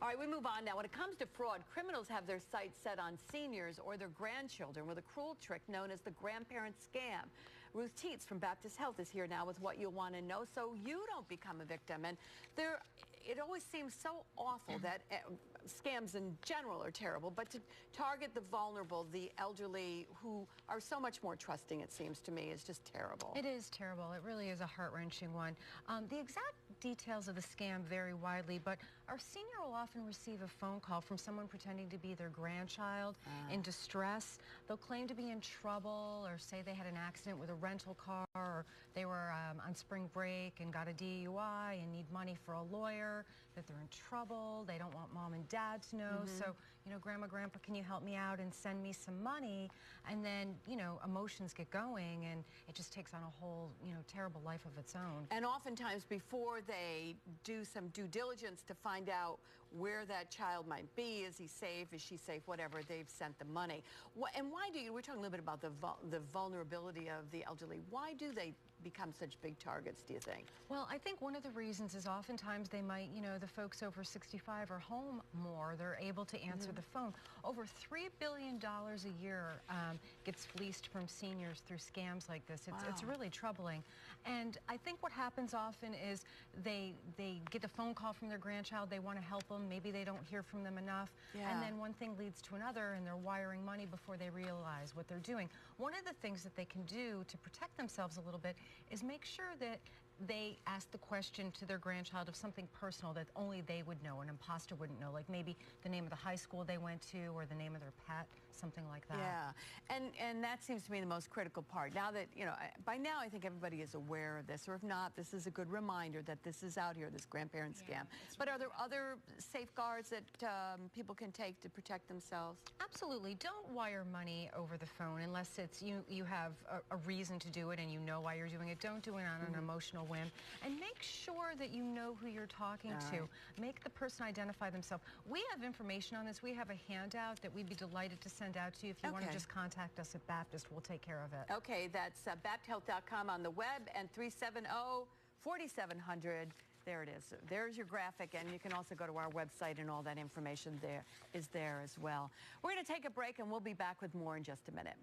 All right, we move on now. When it comes to fraud, criminals have their sights set on seniors or their grandchildren with a cruel trick known as the grandparent scam. Ruth Teets from Baptist Health is here now with what you'll want to know so you don't become a victim. And it always seems so awful that scams in general are terrible, but to target the vulnerable, the elderly, who are so much more trusting, it seems to me, is just terrible. It is terrible. It really is a heart-wrenching one. The exact details of the scam vary widely, but our senior will often receive a phone call from someone pretending to be their grandchild in distress. They'll claim to be in trouble or say they had an accident with a rental car, or they were on spring break and got a DUI and need money for a lawyer, that they're in trouble. They don't want mom and dad to know. So, Grandma, Grandpa, can you help me out and send me some money? And then, emotions get going and it just takes on a whole, terrible life of its own. And oftentimes before they do some due diligence to find out where that child might be, is he safe, is she safe, whatever, they've sent the money. And why we're talking a little bit about the vulnerability of the elderly. Why do they become such big targets, do you think? Well, I think one of the reasons is oftentimes they might, the folks over 65 are home more. They're able to answer the phone. Over $3 billion a year gets fleeced from seniors through scams like this. It's really troubling. And I think what happens often is they get a phone call from their grandchild. They want to help them. Maybe they don't hear from them enough. And then one thing leads to another, and they're wiring money before they realize what they're doing. One of the things that they can do to protect themselves a little bit is make sure that they ask the question to their grandchild of something personal that only they would know, an imposter wouldn't know, like maybe the name of the high school they went to or the name of their pet, something like that. Yeah, and that seems to me the most critical part. Now that, by now I think everybody is aware of this, or if not, this is a good reminder that this is out here, this grandparent scam. But are there other safeguards that people can take to protect themselves? Absolutely. Don't wire money over the phone unless it's you have a reason to do it and you know why you're doing it. Don't do it on an emotional whim. And make sure that you know who you're talking to. Make the person identify themselves. We have information on this. We have a handout that we'd be delighted to send out to you. If you want to just contact us at Baptist, we'll take care of it. Okay, that's bapthealth.com on the web and 370-4700. There it is. There's your graphic, and you can also go to our website, and all that information there is there as well. We're going to take a break, and we'll be back with more in just a minute.